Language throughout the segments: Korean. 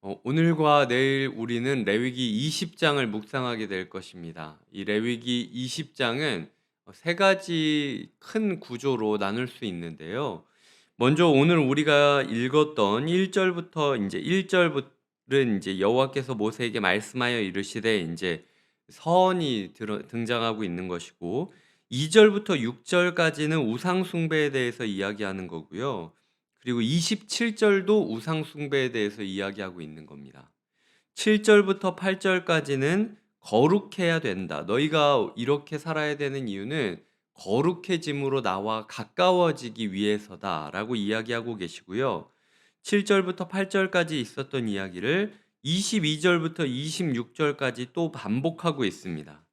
오늘과 내일 우리는 레위기 20장을 묵상하게 될 것입니다. 이 레위기 20장은 세 가지 큰 구조로 나눌 수 있는데요. 먼저 오늘 우리가 읽었던 1절부터 이제 1절은 이제 여호와께서 모세에게 말씀하여 이르시되 이제 서언이 등장하고 있는 것이고, 2절부터 6절까지는 우상 숭배에 대해서 이야기하는 거고요. 그리고 27절도 우상 숭배에 대해서 이야기하고 있는 겁니다. 7절부터 8절까지는 거룩해야 된다. 너희가 이렇게 살아야 되는 이유는 거룩해짐으로 나와 가까워지기 위해서다라고 이야기하고 계시고요. 7절부터 8절까지 있었던 이야기를 22절부터 26절까지 또 반복하고 있습니다.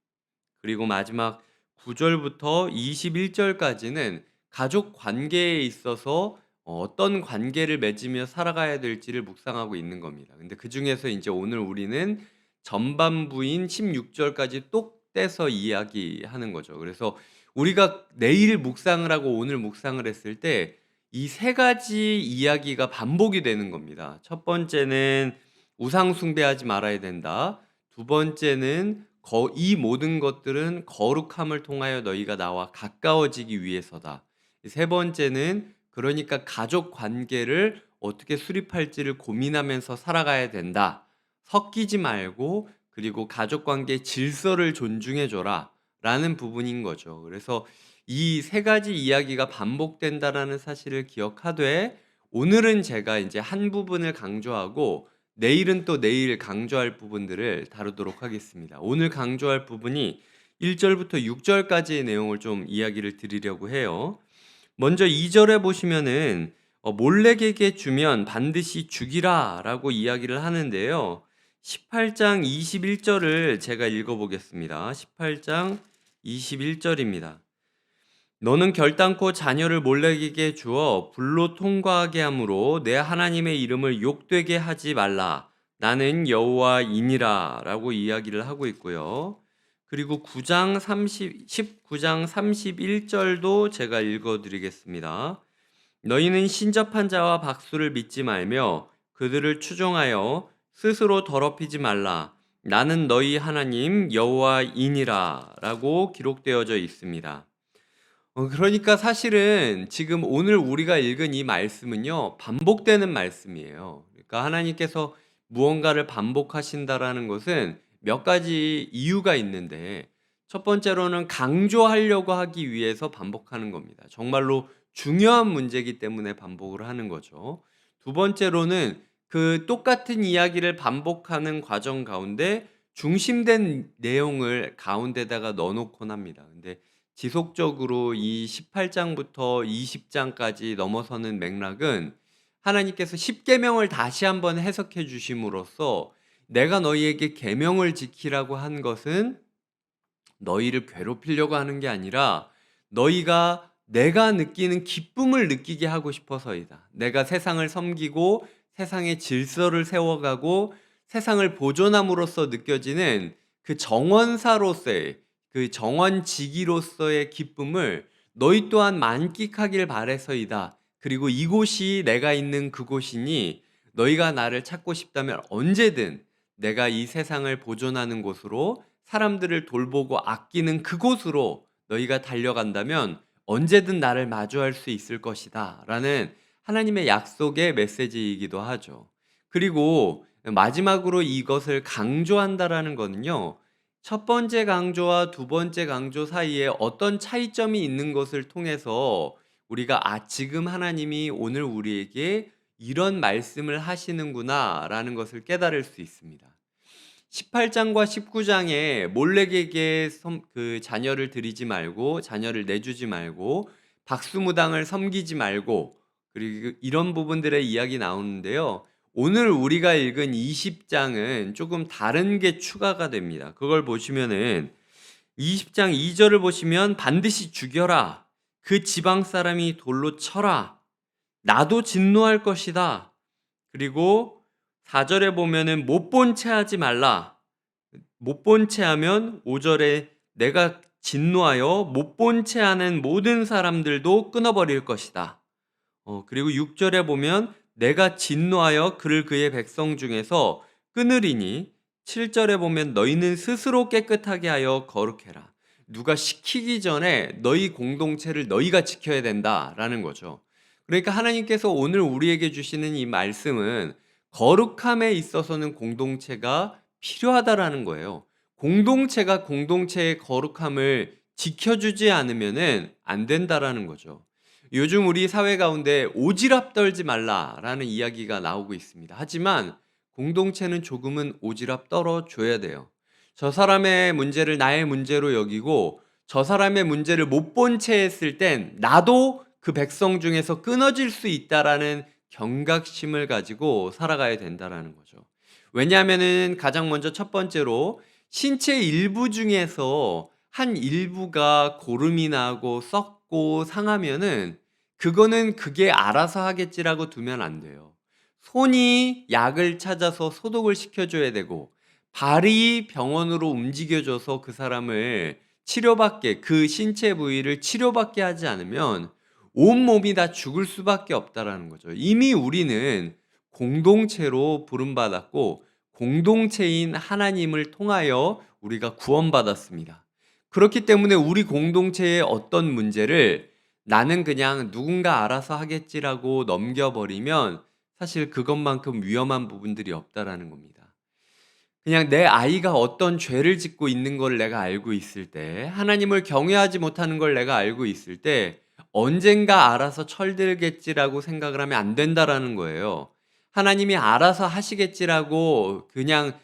그리고 마지막 9절부터 21절까지는 가족 관계에 있어서 어떤 관계를 맺으며 살아가야 될지를 묵상하고 있는 겁니다. 근데 그중에서 이제 오늘 우리는 전반부인 16절까지 똑 떼서 이야기하는 거죠. 그래서 우리가 내일 묵상을 하고 오늘 묵상을 했을 때 이 세 가지 이야기가 반복이 되는 겁니다. 첫 번째는 우상 숭배하지 말아야 된다. 두 번째는 이 모든 것들은 거룩함을 통하여 너희가 나와 가까워지기 위해서다. 세 번째는 그러니까 가족 관계를 어떻게 수립할지를 고민하면서 살아가야 된다. 섞이지 말고, 그리고 가족 관계 질서를 존중해 줘라 라는 부분인 거죠. 그래서 이 세 가지 이야기가 반복된다라는 사실을 기억하되, 오늘은 제가 이제 한 부분을 강조하고 내일은 또 내일 강조할 부분들을 다루도록 하겠습니다. 오늘 강조할 부분이 1절부터 6절까지의 내용을 좀 이야기를 드리려고 해요. 먼저 2절에 보시면은 몰렉에게 주면 반드시 죽이라 라고 이야기를 하는데요. 18장 21절을 제가 읽어보겠습니다. 18장 21절입니다. 너는 결단코 자녀를 몰렉에게 주어 불로 통과하게 함으로 내 하나님의 이름을 욕되게 하지 말라. 나는 여호와이니라 라고 이야기를 하고 있고요. 그리고 19장 31절도 제가 읽어드리겠습니다. 너희는 신접한 자와 박수를 믿지 말며 그들을 추종하여 스스로 더럽히지 말라. 나는 너희 하나님 여호와이니라 라고 기록되어져 있습니다. 그러니까 사실은 지금 오늘 우리가 읽은 이 말씀은요, 반복되는 말씀이에요. 그러니까 하나님께서 무언가를 반복하신다라는 것은 몇 가지 이유가 있는데, 첫 번째로는 강조하려고 하기 위해서 반복하는 겁니다. 정말로 중요한 문제이기 때문에 반복을 하는 거죠. 두 번째로는 그 똑같은 이야기를 반복하는 과정 가운데 중심된 내용을 가운데다가 넣어놓곤 합니다. 근데 지속적으로 이 18장부터 20장까지 넘어서는 맥락은 하나님께서 십계명을 다시 한번 해석해 주심으로써 내가 너희에게 계명을 지키라고 한 것은 너희를 괴롭히려고 하는 게 아니라 너희가 내가 느끼는 기쁨을 느끼게 하고 싶어서이다. 내가 세상을 섬기고 세상의 질서를 세워가고 세상을 보존함으로써 느껴지는 그 정원사로서의, 그 정원지기로서의 기쁨을 너희 또한 만끽하길 바래서이다. 그리고 이곳이 내가 있는 그곳이니 너희가 나를 찾고 싶다면 언제든 내가 이 세상을 보존하는 곳으로, 사람들을 돌보고 아끼는 그곳으로 너희가 달려간다면 언제든 나를 마주할 수 있을 것이다 라는 하나님의 약속의 메시지이기도 하죠. 그리고 마지막으로 이것을 강조한다라는 거는요, 첫 번째 강조와 두 번째 강조 사이에 어떤 차이점이 있는 것을 통해서 우리가 지금 하나님이 오늘 우리에게 이런 말씀을 하시는구나 라는 것을 깨달을 수 있습니다. 18장과 19장에 몰렉에게 그 자녀를 드리지 말고, 자녀를 내주지 말고, 박수무당을 섬기지 말고, 그리고 이런 부분들의 이야기 나오는데요. 오늘 우리가 읽은 20장은 조금 다른 게 추가가 됩니다. 그걸 보시면은 20장 2절을 보시면 반드시 죽여라. 그 지방 사람이 돌로 쳐라. 나도 진노할 것이다. 그리고 4절에 보면은 못 본 채 하지 말라. 못 본 채 하면 5절에 내가 진노하여 못 본 채 하는 모든 사람들도 끊어버릴 것이다. 그리고 6절에 보면 내가 진노하여 그를 그의 백성 중에서 끊으리니 7절에 보면 너희는 스스로 깨끗하게 하여 거룩해라. 누가 시키기 전에 너희 공동체를 너희가 지켜야 된다라는 거죠. 그러니까 하나님께서 오늘 우리에게 주시는 이 말씀은 거룩함에 있어서는 공동체가 필요하다라는 거예요. 공동체가 공동체의 거룩함을 지켜주지 않으면은 안 된다라는 거죠. 요즘 우리 사회 가운데 오지랖 떨지 말라라는 이야기가 나오고 있습니다. 하지만 공동체는 조금은 오지랖 떨어줘야 돼요. 저 사람의 문제를 나의 문제로 여기고 저 사람의 문제를 못 본 채 했을 땐 나도 그 백성 중에서 끊어질 수 있다라는 경각심을 가지고 살아가야 된다라는 거죠. 왜냐하면은 가장 먼저 첫 번째로 신체 일부 중에서 한 일부가 고름이 나고 썩고 상하면은 그거는 그게 알아서 하겠지라고 두면 안 돼요. 손이 약을 찾아서 소독을 시켜줘야 되고 발이 병원으로 움직여줘서 그 사람을 치료받게, 그 신체 부위를 치료받게 하지 않으면 온몸이 다 죽을 수밖에 없다라는 거죠. 이미 우리는 공동체로 부름받았고 공동체인 하나님을 통하여 우리가 구원받았습니다. 그렇기 때문에 우리 공동체의 어떤 문제를 나는 그냥 누군가 알아서 하겠지라고 넘겨버리면 사실 그것만큼 위험한 부분들이 없다라는 겁니다. 그냥 내 아이가 어떤 죄를 짓고 있는 걸 내가 알고 있을 때, 하나님을 경외하지 못하는 걸 내가 알고 있을 때, 언젠가 알아서 철들겠지라고 생각을 하면 안 된다라는 거예요. 하나님이 알아서 하시겠지라고 그냥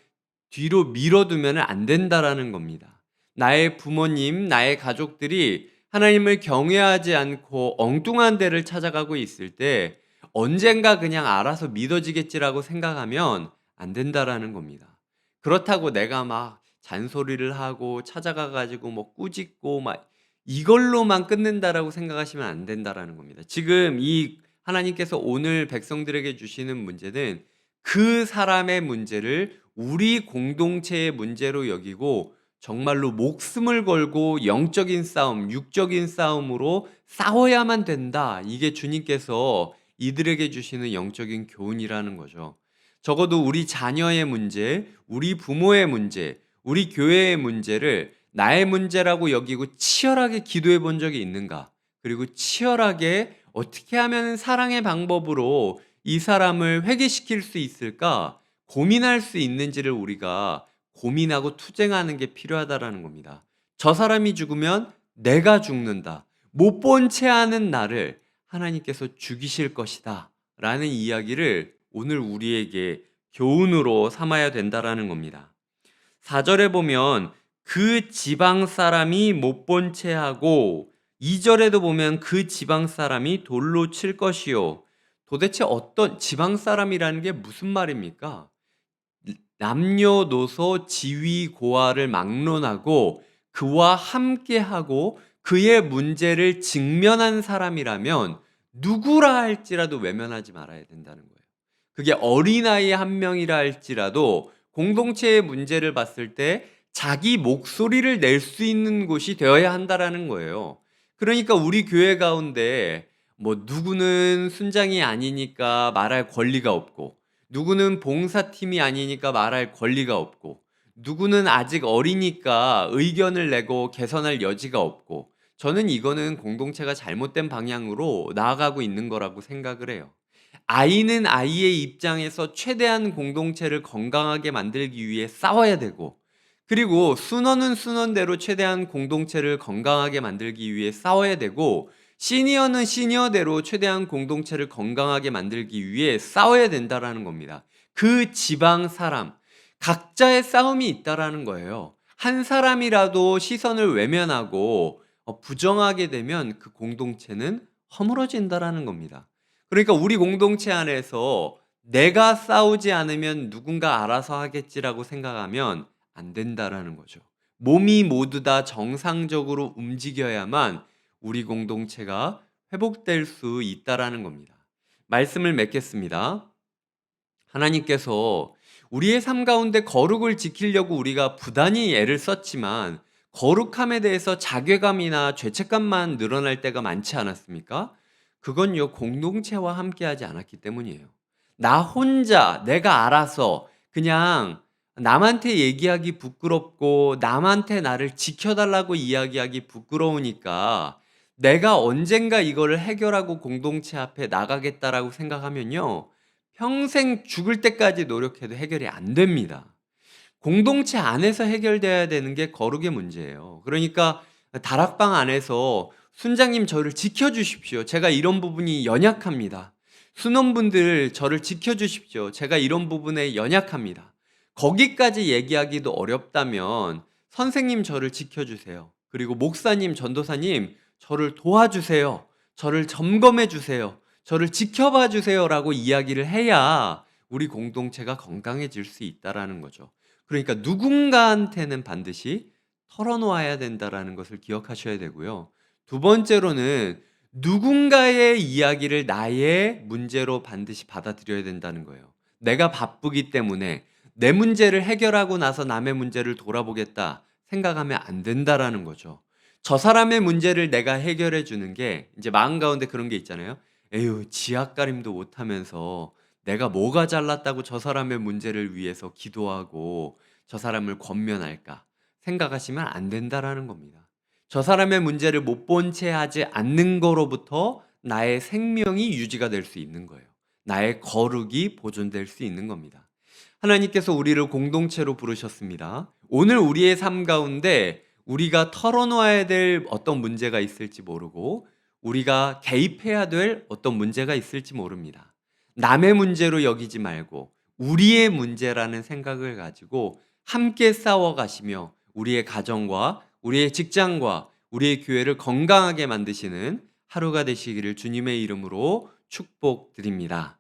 뒤로 밀어두면 안 된다라는 겁니다. 나의 부모님, 나의 가족들이 하나님을 경외하지 않고 엉뚱한 데를 찾아가고 있을 때 언젠가 그냥 알아서 믿어지겠지라고 생각하면 안 된다라는 겁니다. 그렇다고 내가 막 잔소리를 하고 찾아가 가지고 뭐 꾸짖고 막 이걸로만 끝낸다라고 생각하시면 안 된다라는 겁니다. 지금 이 하나님께서 오늘 백성들에게 주시는 문제는 그 사람의 문제를 우리 공동체의 문제로 여기고 정말로 목숨을 걸고 영적인 싸움, 육적인 싸움으로 싸워야만 된다. 이게 주님께서 이들에게 주시는 영적인 교훈이라는 거죠. 적어도 우리 자녀의 문제, 우리 부모의 문제, 우리 교회의 문제를 나의 문제라고 여기고 치열하게 기도해 본 적이 있는가? 그리고 치열하게 어떻게 하면 사랑의 방법으로 이 사람을 회개시킬 수 있을까? 고민할 수 있는지를 우리가 고민하고 투쟁하는 게 필요하다라는 겁니다. 저 사람이 죽으면 내가 죽는다. 못 본 채 하는 나를 하나님께서 죽이실 것이다. 라는 이야기를 오늘 우리에게 교훈으로 삼아야 된다라는 겁니다. 4절에 보면 그 지방 사람이 못 본 채 하고 2절에도 보면 그 지방 사람이 돌로 칠 것이요. 도대체 어떤 지방 사람이라는 게 무슨 말입니까? 남녀노소 지위 고하를 막론하고 그와 함께하고 그의 문제를 직면한 사람이라면 누구라 할지라도 외면하지 말아야 된다는 거예요. 그게 어린아이 한 명이라 할지라도 공동체의 문제를 봤을 때 자기 목소리를 낼 수 있는 곳이 되어야 한다라는 거예요. 그러니까 우리 교회 가운데 뭐 누구는 순장이 아니니까 말할 권리가 없고 누구는 봉사팀이 아니니까 말할 권리가 없고 누구는 아직 어리니까 의견을 내고 개선할 여지가 없고 저는 이거는 공동체가 잘못된 방향으로 나아가고 있는 거라고 생각을 해요. 아이는 아이의 입장에서 최대한 공동체를 건강하게 만들기 위해 싸워야 되고 그리고 순원은 순원대로 최대한 공동체를 건강하게 만들기 위해 싸워야 되고 시니어는 시니어대로 최대한 공동체를 건강하게 만들기 위해 싸워야 된다라는 겁니다. 그 지방 사람, 각자의 싸움이 있다라는 거예요. 한 사람이라도 시선을 외면하고 부정하게 되면 그 공동체는 허물어진다라는 겁니다. 그러니까 우리 공동체 안에서 내가 싸우지 않으면 누군가 알아서 하겠지라고 생각하면 안 된다라는 거죠. 몸이 모두 다 정상적으로 움직여야만 우리 공동체가 회복될 수 있다라는 겁니다. 말씀을 맺겠습니다. 하나님께서 우리의 삶 가운데 거룩을 지키려고 우리가 부단히 애를 썼지만 거룩함에 대해서 자괴감이나 죄책감만 늘어날 때가 많지 않았습니까? 그건요, 공동체와 함께하지 않았기 때문이에요. 나 혼자 내가 알아서 그냥 남한테 얘기하기 부끄럽고 남한테 나를 지켜달라고 이야기하기 부끄러우니까 내가 언젠가 이거를 해결하고 공동체 앞에 나가겠다라고 생각하면요. 평생 죽을 때까지 노력해도 해결이 안 됩니다. 공동체 안에서 해결돼야 되는 게 거룩의 문제예요. 그러니까 다락방 안에서 "순장님 저를 지켜 주십시오. 제가 이런 부분이 연약합니다. 순원분들 저를 지켜 주십시오. 제가 이런 부분에 연약합니다." 거기까지 얘기하기도 어렵다면 "선생님 저를 지켜 주세요. 그리고 목사님, 전도사님 저를 도와주세요. 저를 점검해 주세요. 저를 지켜봐 주세요."라고 이야기를 해야 우리 공동체가 건강해질 수 있다라는 거죠. 그러니까 누군가한테는 반드시 털어놓아야 된다라는 것을 기억하셔야 되고요. 두 번째로는 누군가의 이야기를 나의 문제로 반드시 받아들여야 된다는 거예요. 내가 바쁘기 때문에 내 문제를 해결하고 나서 남의 문제를 돌아보겠다 생각하면 안 된다라는 거죠. 저 사람의 문제를 내가 해결해 주는 게 이제 마음 가운데 그런 게 있잖아요. 에휴, 지앗가림도 못하면서 내가 뭐가 잘났다고 저 사람의 문제를 위해서 기도하고 저 사람을 권면할까 생각하시면 안 된다라는 겁니다. 저 사람의 문제를 못 본 채 하지 않는 거로부터 나의 생명이 유지가 될 수 있는 거예요. 나의 거룩이 보존될 수 있는 겁니다. 하나님께서 우리를 공동체로 부르셨습니다. 오늘 우리의 삶 가운데 우리가 털어놓아야 될 어떤 문제가 있을지 모르고 우리가 개입해야 될 어떤 문제가 있을지 모릅니다. 남의 문제로 여기지 말고 우리의 문제라는 생각을 가지고 함께 싸워가시며 우리의 가정과 우리의 직장과 우리의 교회를 건강하게 만드시는 하루가 되시기를 주님의 이름으로 축복드립니다.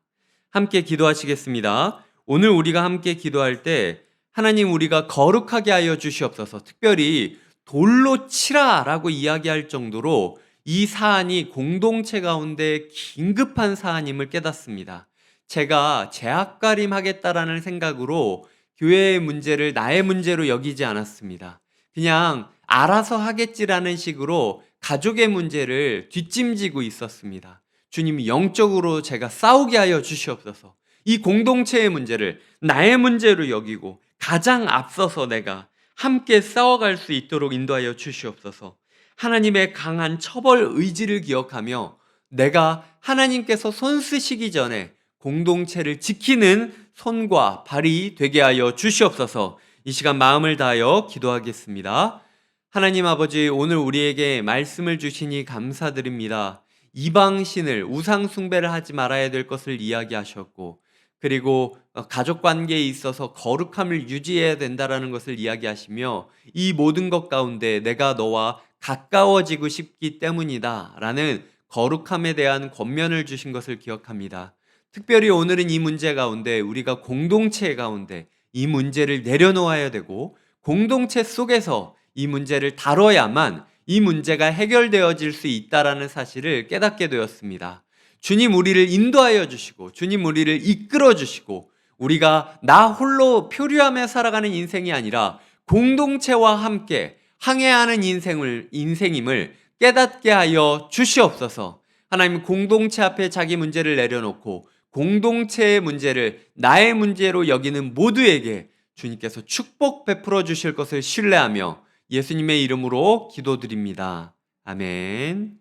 함께 기도하시겠습니다. 오늘 우리가 함께 기도할 때 하나님 우리가 거룩하게 하여 주시옵소서. 특별히 돌로 치라라고 이야기할 정도로 이 사안이 공동체 가운데 긴급한 사안임을 깨닫습니다. 제가 제앗가림하겠다라는 생각으로 교회의 문제를 나의 문제로 여기지 않았습니다. 그냥 알아서 하겠지라는 식으로 가족의 문제를 뒷짐지고 있었습니다. 주님이 영적으로 제가 싸우게 하여 주시옵소서. 이 공동체의 문제를 나의 문제로 여기고 가장 앞서서 내가 함께 싸워갈 수 있도록 인도하여 주시옵소서. 하나님의 강한 처벌 의지를 기억하며 내가 하나님께서 손 쓰시기 전에 공동체를 지키는 손과 발이 되게 하여 주시옵소서. 이 시간 마음을 다하여 기도하겠습니다. 하나님 아버지, 오늘 우리에게 말씀을 주시니 감사드립니다. 이방신을 우상 숭배를 하지 말아야 될 것을 이야기하셨고, 그리고 가족 관계에 있어서 거룩함을 유지해야 된다라는 것을 이야기하시며, 이 모든 것 가운데 내가 너와 가까워지고 싶기 때문이다 라는 거룩함에 대한 권면을 주신 것을 기억합니다. 특별히 오늘은 이 문제 가운데 우리가 공동체 가운데 이 문제를 내려놓아야 되고 공동체 속에서 이 문제를 다뤄야만 이 문제가 해결되어질 수 있다라는 사실을 깨닫게 되었습니다. 주님 우리를 인도하여 주시고 주님 우리를 이끌어 주시고 우리가 나 홀로 표류하며 살아가는 인생이 아니라 공동체와 함께 항해하는 인생임을 깨닫게 하여 주시옵소서. 하나님 공동체 앞에 자기 문제를 내려놓고 공동체의 문제를 나의 문제로 여기는 모두에게 주님께서 축복 베풀어 주실 것을 신뢰하며 예수님의 이름으로 기도드립니다. 아멘.